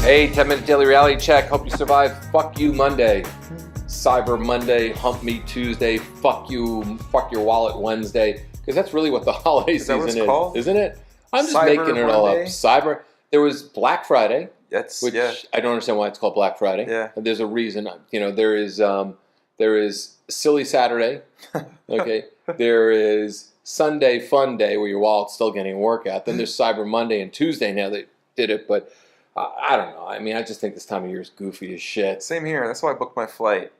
Hey, 10-minute daily reality check. Hope you survive. Fuck you Monday. Cyber Monday, Hump Me Tuesday, fuck you, fuck your wallet Wednesday. Because that's really what the holiday season is, called? Isn't it? I'm just Cyber making it all up. Monday? Cyber. There was Black Friday, which Yeah. I don't understand why it's called Black Friday. Yeah. And there's a reason. You know, there is Silly Saturday. Okay. There is Sunday Fun Day where your wallet's still getting a workout. Then there's Cyber Monday and Tuesday. Now they did it, but I don't know. I mean, I just think this time of year is goofy as shit. Same here. That's why I booked my flight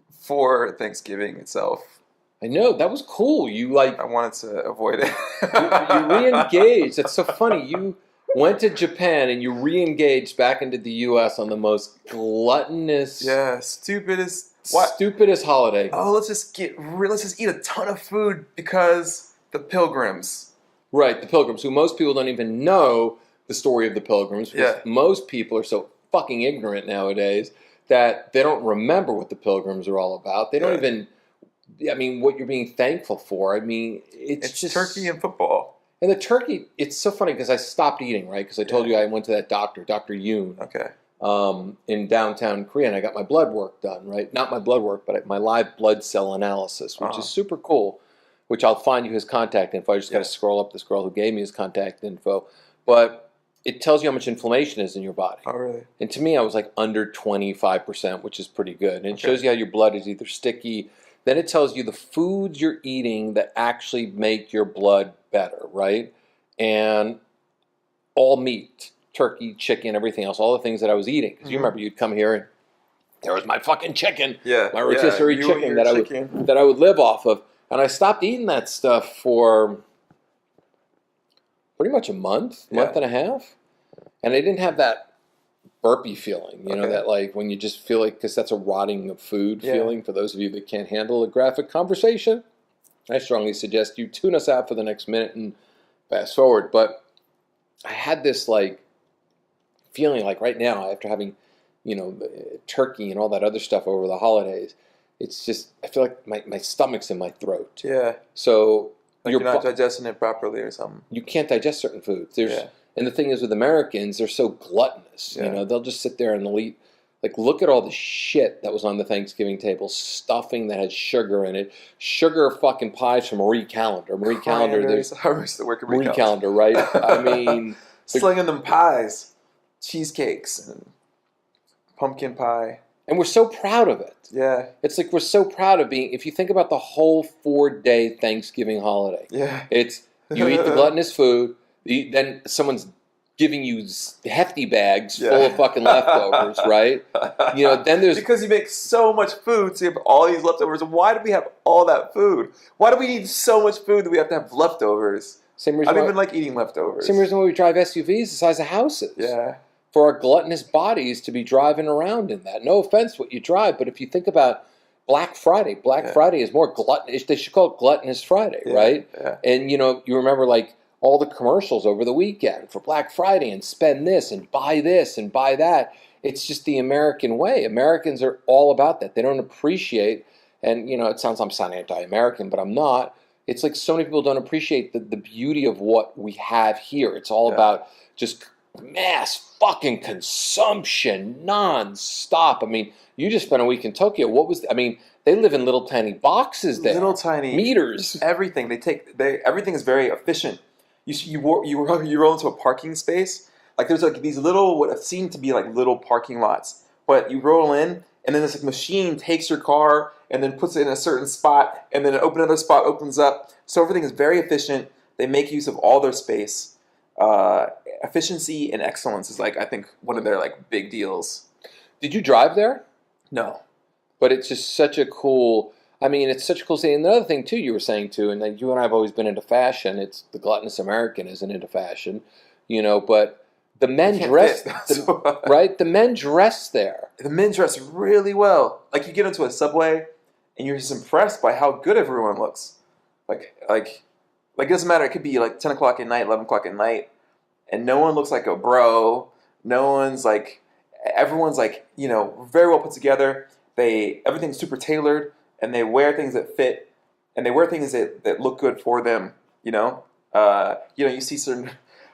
for Thanksgiving itself. I know, that was cool. You I wanted to avoid it. you re-engaged. That's so funny. You went to Japan and you re-engaged back into the U.S. on the most gluttonous, stupidest holiday. Oh, let's just eat a ton of food because the pilgrims. Right, the Pilgrims, who most people don't even know the story of the Pilgrims. Because most people are so fucking ignorant nowadays that they don't remember what the Pilgrims are all about. They don't even. I mean, what you're being thankful for. I mean, it's just turkey and football. And the turkey, it's so funny because I stopped eating, right? Because I told you I went to that doctor, Dr. Yoon, in downtown Korea, and I got my blood work done, right? Not my blood work, but my live blood cell analysis, which is super cool, which I'll find you his contact info. I just got to scroll up this girl who gave me his contact info. But it tells you how much inflammation is in your body. Oh, really? And to me, I was like under 25%, which is pretty good. And it shows you how your blood is either sticky. Then it tells you the foods you're eating that actually make your blood better, right? And all meat, turkey, chicken, everything else, all the things that I was eating. Because you remember you'd come here and there was my fucking chicken, my rotisserie chicken that I would live off of. And I stopped eating that stuff for pretty much a month and a half. And I didn't have that burpy feeling, you know, that like when you just feel like, because that's a rotting of food feeling. For those of you that can't handle a graphic conversation, I strongly suggest you tune us out for the next minute and fast forward. But I had this like feeling like right now after having, you know, turkey and all that other stuff over the holidays, it's just, I feel like my stomach's in my throat. Yeah. So like you're not digesting it properly or something. You can't digest certain foods. And the thing is with Americans, they're so gluttonous. You know, they'll just sit there and they'll eat. Like, look at all the shit that was on the Thanksgiving table. Stuffing that had sugar in it. Sugar fucking pies from Marie Callender. Marie Callender, Marie Callender, right? I mean, slinging them pies, cheesecakes, and pumpkin pie. And we're so proud of it. Yeah. It's like we're so proud of being, if you think about the whole 4-day Thanksgiving holiday. Yeah. It's, you eat the gluttonous food. Then someone's giving you hefty bags full of fucking leftovers, right? You know, then there's because you make so much food, so you have all these leftovers. Why do we have all that food? Why do we need so much food that we have to have leftovers? Same reason I don't even like eating leftovers. Same reason why we drive SUVs the size of houses. Yeah. For our gluttonous bodies to be driving around in that. No offense what you drive, but if you think about Black Friday Friday is more gluttonous. They should call it Gluttonous Friday, right? Yeah. And, you know, you remember like all the commercials over the weekend for Black Friday and spend this and buy that. It's just the American way. Americans are all about that. They don't appreciate, and you know, it sounds I'm sounding anti-American, but I'm not. It's like so many people don't appreciate the beauty of what we have here. It's all about just mass fucking consumption non-stop. I mean, you just spent a week in Tokyo. They live in little tiny boxes there. Little tiny meters. Everything. Everything is very efficient. You roll into a parking space. Like there's like these little, what seem to be like little parking lots. But you roll in, and then this like machine takes your car and then puts it in a certain spot, and then another spot opens up. So everything is very efficient. They make use of all their space. Efficiency and excellence is like, I think, one of their like big deals. Did you drive there? No. But it's just such a cool. I mean, it's such a cool thing. And another thing, too, you were saying, too, and like you and I have always been into fashion. It's the gluttonous American isn't into fashion, you know, but the men dress, right? The men dress there. The men dress really well. Like, you get into a subway, and you're just impressed by how good everyone looks. Like it doesn't matter. It could be like 10 o'clock at night, 11 o'clock at night, and no one looks like a bro. No one's like, everyone's like, you know, very well put together. Everything's super tailored. And they wear things that fit, and they wear things that look good for them. You know, you see certain.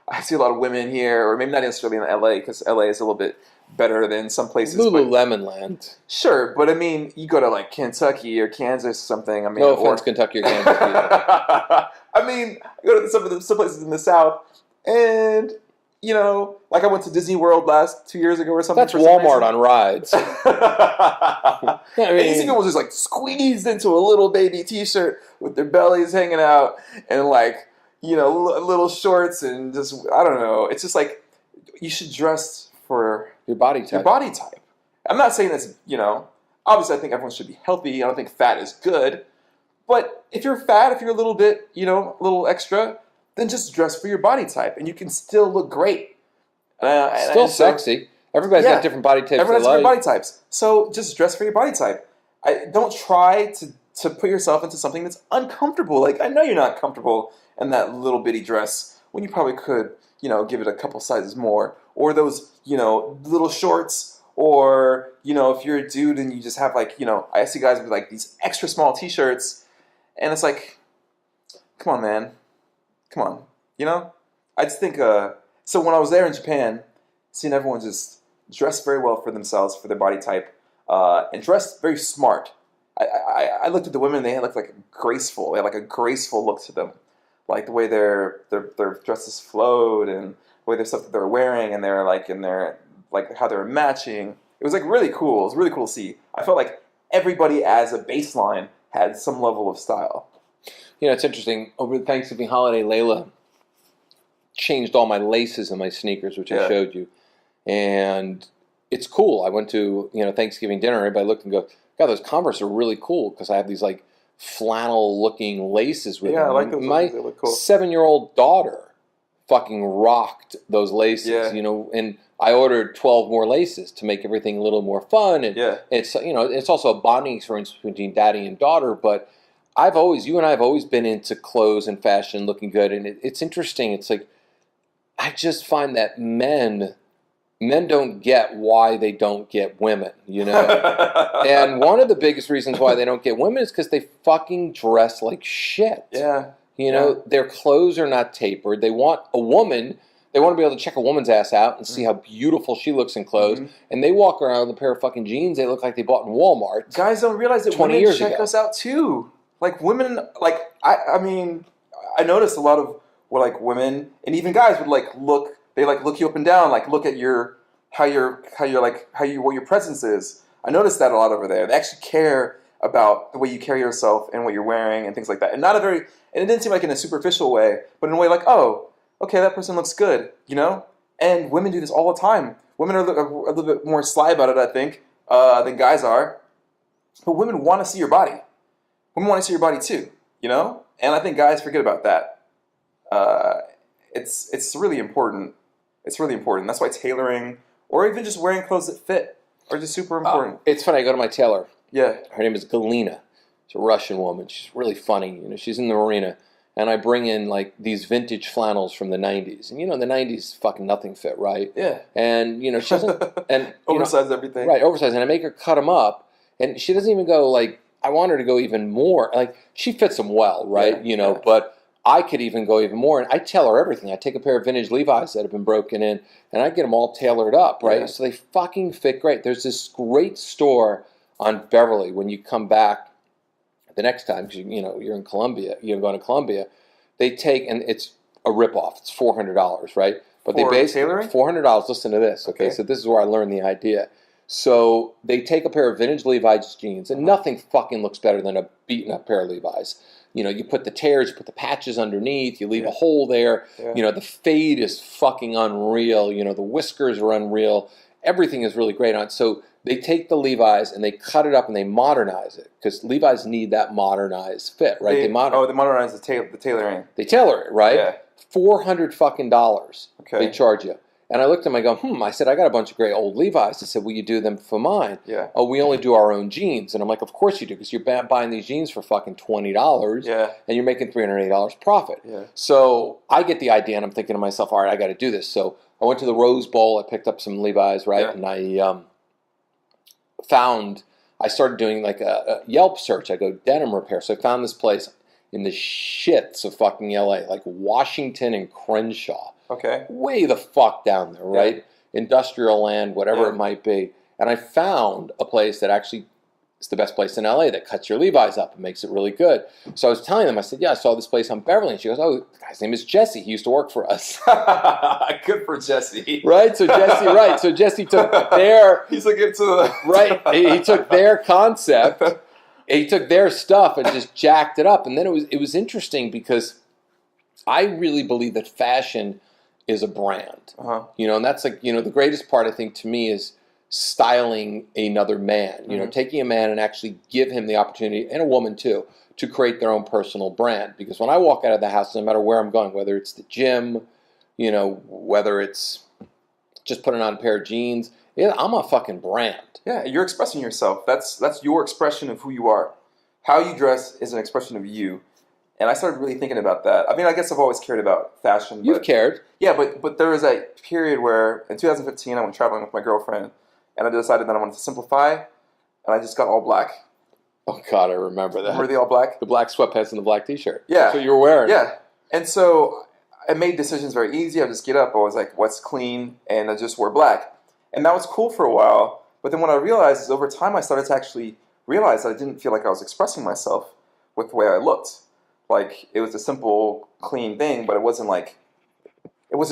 I see a lot of women here, or maybe not necessarily in LA, because LA is a little bit better than some places. Lululemon land. Sure, but I mean, you go to like Kentucky or Kansas or something. I mean, No offense, Kentucky or Kansas. I mean, I go to some places in the South, and like I went to Disney World 2 years ago or something. That's Walmart on rides. I mean, and you see people just like squeezed into a little baby T-shirt with their bellies hanging out, and like little shorts, and just I don't know. It's just like you should dress for your body type. Your body type. I'm not saying that's obviously I think everyone should be healthy. I don't think fat is good, but if you're fat, if you're a little bit a little extra, then just dress for your body type, and you can still look great. Still sexy. Everybody's got different body types. Everyone has different body types. So just dress for your body type. Don't try to put yourself into something that's uncomfortable. Like, I know you're not comfortable in that little bitty dress when you probably could, give it a couple sizes more. Or those, little shorts. Or, if you're a dude and you just have like, I see guys with like these extra small t-shirts, and it's like, come on, man. Come on. I just think, so when I was there in Japan, seeing everyone just dress very well for themselves, for their body type, and dress very smart. I looked at the women; they looked like graceful. They had like a graceful look to them, like the way their dresses flowed and the way their stuff that they were wearing, and they're like in their like how they were matching. It was like really cool. It was really cool to see. I felt like everybody as a baseline had some level of style. It's interesting. Over the Thanksgiving holiday, Layla changed all my laces in my sneakers, which I showed you. And it's cool. I went to, Thanksgiving dinner. Everybody looked and go, God, those Converse are really cool because I have these like flannel-looking laces with them. I like those. My they look cool. 7-year-old daughter fucking rocked those laces, and I ordered 12 more laces to make everything a little more fun. And it's, it's also a bonding experience between daddy and daughter, but you and I have always been into clothes and fashion, looking good. And it's interesting. It's like, I just find that men don't get why they don't get women, And one of the biggest reasons why they don't get women is because they fucking dress like shit. Yeah. Their clothes are not tapered. They want a woman. They want to be able to check a woman's ass out and see how beautiful she looks in clothes. Mm-hmm. And they walk around with a pair of fucking jeans they look like they bought in Walmart. Guys don't realize that 20 women years check ago. us out too. Like women, like I mean, I noticed a lot of women and even guys would look you up and down, like look at what your presence is. I noticed that a lot over there. They actually care about the way you carry yourself and what you're wearing and things like that. And it didn't seem like in a superficial way, but in a way like, oh, okay, that person looks good, And women do this all the time. Women are a little bit more sly about it, I think, than guys are. But women want to see your body. Women want to see your body too, And I think guys forget about that. It's really important. It's really important. That's why tailoring, or even just wearing clothes that fit, are just super important. It's funny. I go to my tailor. Yeah. Her name is Galina. She's a Russian woman. She's really funny. She's in the marina. And I bring in like these vintage flannels from the 90s. And the 90s fucking nothing fit, right? Yeah. And, she doesn't... and oversized everything. Right, oversized. And I make her cut them up. And she doesn't even go like... I want her to go even more. Like, she fits them well, right? Yeah. But I could even go even more. And I tailor everything. I take a pair of vintage Levi's that have been broken in, and I get them all tailored up, right? Yeah. So they fucking fit great. There's this great store on Beverly when you come back the next time, because you're in Columbia, you're going to Columbia. They take, and it's a ripoff. It's $400, right? But for they basically tailoring? $400. Listen to this, okay? So this is where I learned the idea. So they take a pair of vintage Levi's jeans, and nothing fucking looks better than a beaten up pair of Levi's. You put the tears, you put the patches underneath, you leave a hole there. Yeah. The fade is fucking unreal. The whiskers are unreal. Everything is really great on it. So they take the Levi's and they cut it up and they modernize it, because Levi's need that modernized fit, right? They modernize the tailoring. They tailor it, right? Yeah. $400 fucking dollars. Okay. They charge you. And I looked at them, I go, I said, I got a bunch of great old Levi's. I said, will you do them for mine? Yeah. Oh, we only do our own jeans. And I'm like, of course you do, because you're buying these jeans for fucking $20. Yeah. And you're making $380 profit. Yeah. So I get the idea, and I'm thinking to myself, all right, I got to do this. So I went to the Rose Bowl. I picked up some Levi's, right? Yeah. And I started doing like a Yelp search. I go, Denim Repair. So I found this place in the shits of fucking LA, like Washington and Crenshaw. Okay. way the fuck down there, right? Industrial land, whatever Yeah. it might be. And I found a place that actually is the best place in LA that cuts your Levi's up and makes it really good. So I was telling them, I said, yeah, I saw this place on Beverly. And she goes, oh, the guy's name is Jesse. He used to work for us. Good for Jesse. Right? So Jesse took their... He's looking to the... Right. He took their concept, he took their stuff and just jacked it up. And then it was interesting because I really believe that fashion is a brand. You know, and that's like, you know, the greatest part, I think, to me is styling another man. You know, taking a man and actually give him the opportunity, and a woman too, to create their own personal brand. Because when I walk out of the house, no matter where I'm going, whether it's the gym, you know, whether it's just putting on a pair of jeans, yeah, I'm a fucking brand. Yeah, you're expressing yourself. That's your expression of who you are. How you dress is an expression of you. And I started really thinking about that. I mean, I guess I've always cared about fashion. You've cared. Yeah, but there was a period where in 2015 I went traveling with my girlfriend, and I decided that I wanted to simplify, and I just got all black. Oh God, I remember that. Remember the all black? The black sweatpants and the black T-shirt. Yeah. That's what you were wearing. Yeah. And so I made decisions very easy. I just get up. I was like, what's clean? And I just wore black. And that was cool for a while. But then what I realized is over time I started to actually realize that I didn't feel like I was expressing myself with the way I looked. Like, it was a simple, clean thing, but it wasn't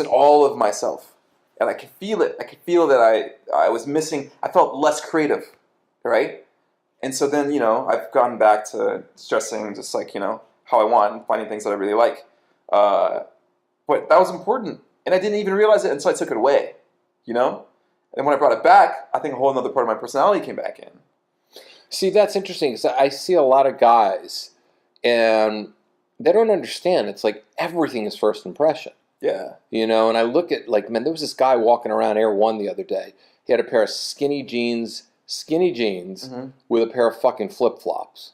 all of myself. And I could feel it. I could feel that I was missing. I felt less creative, right? And so then, you know, I've gone back to dressing just like, you know, how I want and finding things that I really like. But that was important. And I didn't even realize it until I took it away, you know? And when I brought it back, I think a whole other part of my personality came back in. See, that's interesting because I see a lot of guys and they don't understand. It's like everything is first impression. Yeah. You know, and I look at, like, man, there was this guy walking around Air One the other day. He had a pair of skinny jeans with a pair of fucking flip-flops.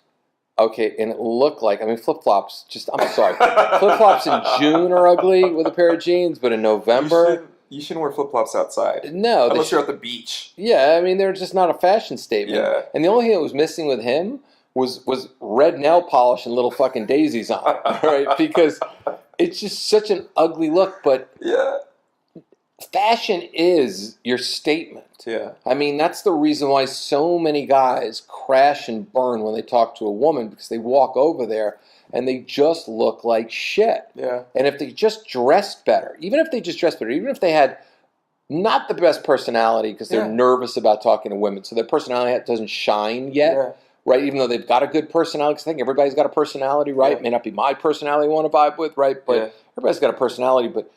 Okay, and it looked like, I mean, flip-flops, just, I'm sorry. Flip-flops in June are ugly with a pair of jeans, but in November... You shouldn't wear flip-flops outside. No. Unless you're at the beach. Yeah, I mean, they're just not a fashion statement. Yeah. And the only thing that was missing with him was red nail polish and little fucking daisies on it, right? Because it's just such an ugly look, but fashion is your statement. Yeah. I mean, that's the reason why so many guys crash and burn when they talk to a woman, because they walk over there and they just look like shit. Yeah. And if they just dressed better, even if they had not the best personality because they're nervous about talking to women, so their personality doesn't shine yet, right? Even though they've got a good personality, because I think everybody's got a personality, right? It may not be my personality I want to vibe with, right? But everybody's got a personality. But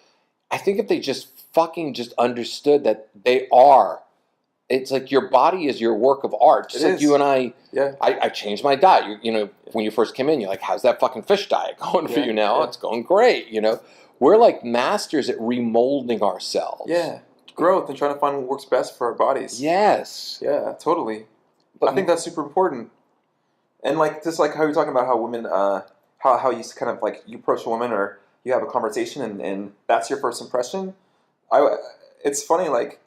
I think if they just fucking just understood that they are, it's like your body is your work of art. Just like you and I, I changed my diet. You know, when you first came in, you're like, how's that fucking fish diet going for you now? Oh, it's going great, you know. We're like masters at remolding ourselves. Yeah, growth and trying to find what works best for our bodies. Yes. Yeah, totally. But I think that's super important. And like, just like how you're talking about how women, how you kind of like, you approach a woman or you have a conversation and that's your first impression. It's funny, like,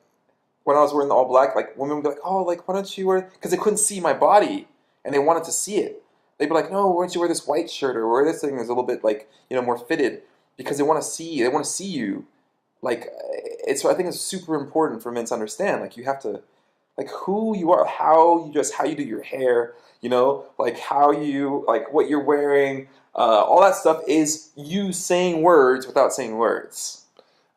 when I was wearing the all black, like, women would be like, oh, like, why don't you wear, because they couldn't see my body, and they wanted to see it. They'd be like, no, why don't you wear this white shirt, or wear this thing that's a little bit, like, you know, more fitted, because they want to see you. Like, I think it's super important for men to understand, like, you have to, like, who you are, how you dress, how you do your hair, you know, like, how you, like, what you're wearing, all that stuff is you saying words without saying words.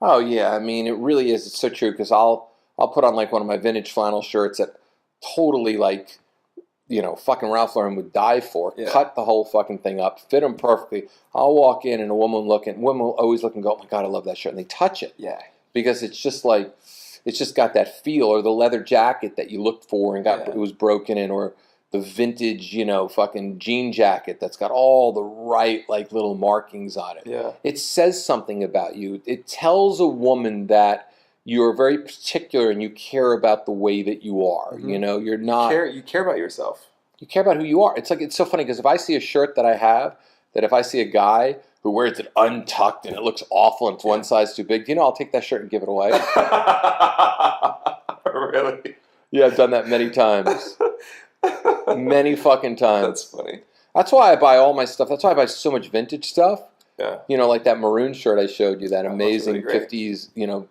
Oh, yeah, I mean, it really is. It's so true, because I'll put on like one of my vintage flannel shirts that totally like, you know, fucking Ralph Lauren would die for. Cut the whole fucking thing up, fit them perfectly. I'll walk in and women will always look and go, oh my God, I love that shirt. And they touch it. Yeah. Because it's just like, it's just got that feel, or the leather jacket that you looked for and it was broken in, or the vintage, you know, fucking jean jacket that's got all the right like little markings on it. Yeah. It says something about you. It tells a woman that you're very particular and you care about the way that you are. Mm-hmm. You know, you're not... You care about yourself. You care about who you are. It's like, it's so funny because if I see a shirt that I have, that if I see a guy who wears it untucked and it looks awful and it's one size too big, you know, I'll take that shirt and give it away. Really? Yeah, I've done that many times. Many fucking times. That's funny. That's why I buy all my stuff. That's why I buy so much vintage stuff. Yeah. You know, like that maroon shirt I showed you, that amazing really great. 50s,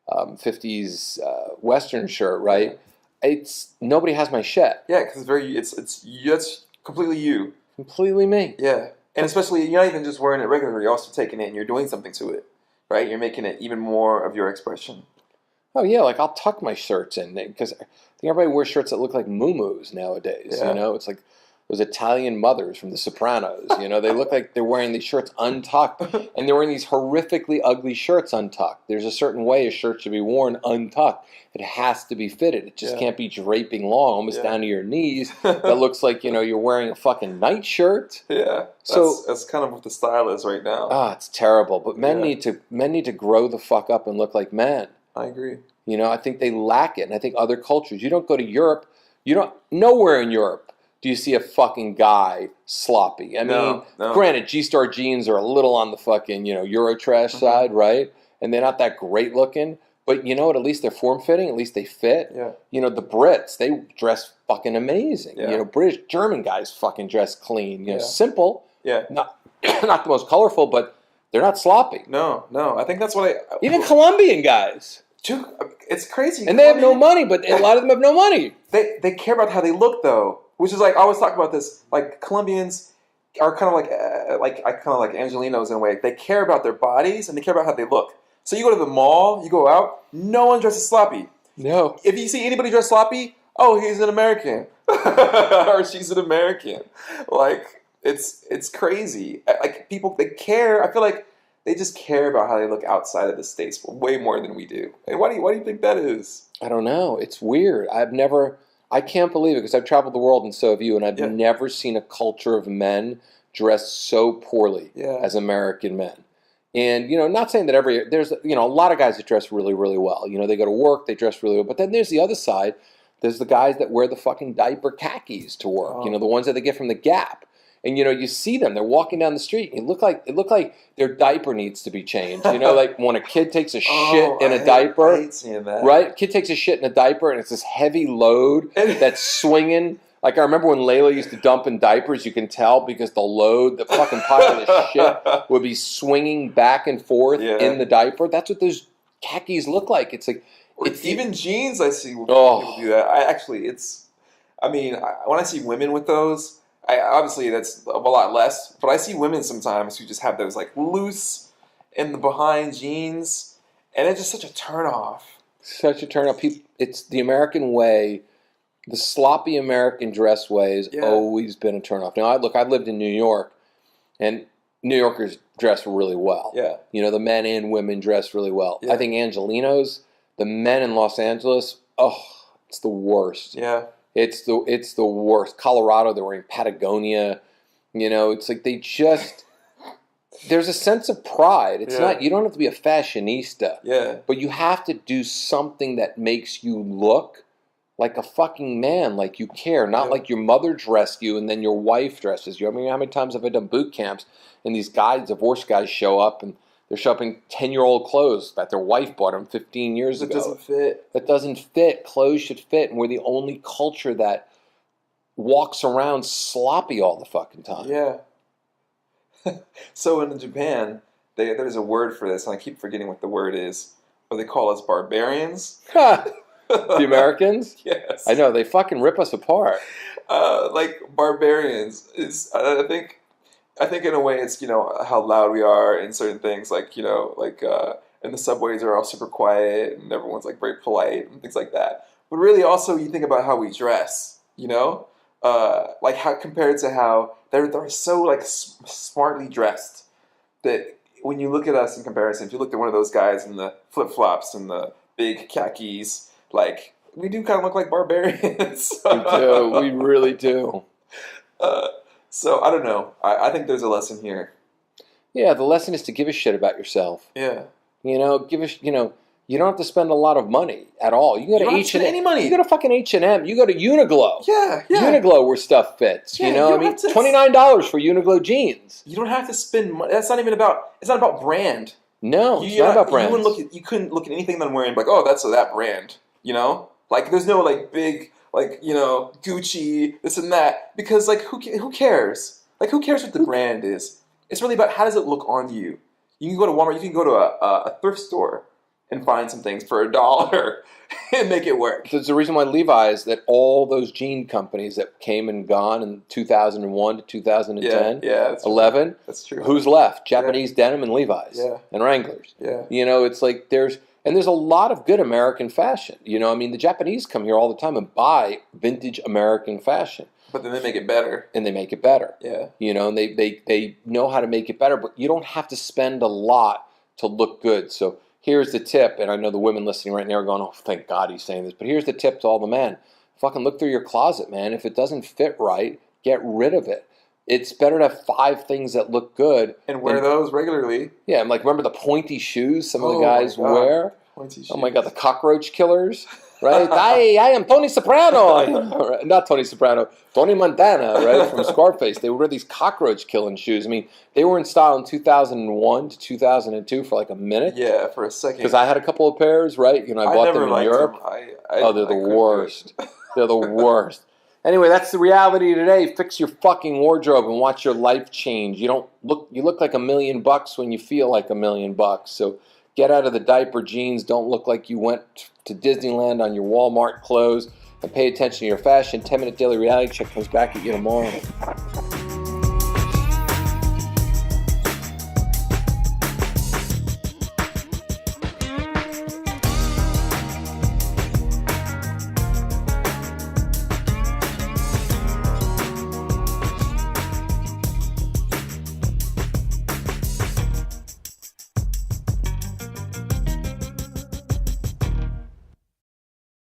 50s Western shirt, right? It's nobody has my shit. Yeah, because that's completely you. Completely me. Yeah, and especially you're not even just wearing it regularly. You're also taking it and you're doing something to it, right? You're making it even more of your expression. Oh yeah, like I'll tuck my shirts in because I think everybody wears shirts that look like muumuus nowadays. Yeah. You know, it's like those Italian mothers from The Sopranos. You know, they look like they're wearing these shirts untucked, and they're wearing these horrifically ugly shirts untucked. There's a certain way a shirt should be worn untucked. It has to be fitted. It just can't be draping long, almost down to your knees. That looks like you're wearing a fucking nightshirt. Yeah, that's kind of what the style is right now. It's terrible. But men need to grow the fuck up and look like men. I agree. You know, I think they lack it, and I think other cultures. You don't go to Europe. Nowhere in Europe do you see a fucking guy sloppy. I mean, granted, G-Star jeans are a little on the fucking Eurotrash side, right? And they're not that great looking. But you know what? At least they're form-fitting. At least they fit. Yeah. You know, the Brits, they dress fucking amazing. Yeah. You know, British, German guys fucking dress clean. You know, simple. Yeah. Not not the most colorful, but they're not sloppy. No. I think that's what Even Colombian guys. It's crazy. And they have no money, but a lot of them have no money. They care about how they look, though. Which is like, I always talk about this, like Colombians are kind of like Angelinos in a way. They care about their bodies and they care about how they look. So you go to the mall, you go out, no one dresses sloppy. No. If you see anybody dress sloppy, oh, he's an American. Or she's an American. Like, it's crazy. Like, people, they care. I feel like they just care about how they look outside of the States way more than we do. And why do you think that is? I don't know. It's weird. I can't believe it because I've traveled the world and so have you, and I've never seen a culture of men dress so poorly as American men. And, not saying that there's, a lot of guys that dress really, really well. You know, they go to work, they dress really well. But then there's the other side. There's the guys that wear the fucking diaper khakis to work. Oh. The ones that they get from the Gap. And, you see them. They're walking down the street. And it look like their diaper needs to be changed. Like when a kid takes a shit in a diaper. I hate seeing that. Right? Kid takes a shit in a diaper, and it's this heavy load that's swinging. Like, I remember when Layla used to dump in diapers, you can tell because the fucking pile of this shit would be swinging back and forth in the diaper. That's what those khakis look like. It's like... even jeans, I see people do that. When I see women with those... obviously, that's a lot less, but I see women sometimes who just have those like loose in the behind jeans, and it's just such a turnoff. Such a turnoff. It's the American way. The sloppy American dress way has always been a turnoff. Now, I lived in New York, and New Yorkers dress really well. Yeah. The men and women dress really well. Yeah. I think Angelinos, the men in Los Angeles, it's the worst. Yeah. It's the worst. Colorado, they're wearing Patagonia. It's like they just... There's a sense of pride. It's not... You don't have to be a fashionista. Yeah. But you have to do something that makes you look like a fucking man, like you care. Not like your mother dressed you and then your wife dresses you. I mean, how many times have I done boot camps and these divorce guys show up and they're shopping 10-year-old clothes that their wife bought them 15 years ago. That doesn't fit. Clothes should fit. And we're the only culture that walks around sloppy all the fucking time. Yeah. So in Japan, there's a word for this, and I keep forgetting what the word is. But they call us barbarians. The Americans? Yes. I know. They fucking rip us apart. Like barbarians is, I think in a way it's, how loud we are in certain things, like, and the subways are all super quiet and everyone's like very polite and things like that. But really also you think about how we dress, like how compared to how they're so like smartly dressed that when you look at us in comparison, if you look at one of those guys in the flip-flops and the big khakis, like we do kind of look like barbarians. We do. We really do. So I don't know. I think there's a lesson here. Yeah, the lesson is to give a shit about yourself. Yeah. You don't have to spend a lot of money at all. You go to H&M. Any money. You go to fucking H&M. You go to Uniqlo. Yeah. Uniqlo where stuff fits. Yeah, $29 for Uniqlo jeans. You don't have to spend money. That's not even about. It's not about brand. No, it's not about brands. You couldn't look at anything that I'm wearing like, oh, that's that brand. Like there's no like big like Gucci this and that because like who cares? Like who cares what the brand is? It's really about how does it look on you. You can go to Walmart, you can go to a thrift store and find some things for $1 and make it work. There's the reason why Levi's, that all those jean companies that came and gone in 2001 to 2010, that's 11, true. That's true. Who's left? Japanese denim and Levi's and Wranglers. Yeah. You know, it's like there's a lot of good American fashion. You know, I mean, the Japanese come here all the time and buy vintage American fashion. But then they make it better. And they make it better. Yeah. You know, and they know how to make it better, but you don't have to spend a lot to look good. So here's the tip, and I know the women listening right now are going, oh, thank God he's saying this, but here's the tip to all the men. Fucking look through your closet, man. If it doesn't fit right, get rid of it. It's better to have 5 things that look good. And wear those regularly. Yeah, I'm like, remember the pointy shoes some of the guys wear? Pointy shoes. Oh my God, the cockroach killers, right? I am Tony Soprano. Not Tony Soprano, Tony Montana, right, from Scarface. They would wear these cockroach killing shoes. I mean, they were in style in 2001 to 2002 for like a minute. Yeah, for a second. Because I had a couple of pairs, right? You know, I bought them in Europe. They're the worst. They're the worst. Anyway, that's the reality today. Fix your fucking wardrobe and watch your life change. You look like $1 million when you feel like $1 million. So get out of the diaper jeans. Don't look like you went to Disneyland on your Walmart clothes. And pay attention to your fashion. 10-minute daily reality check comes back at you tomorrow.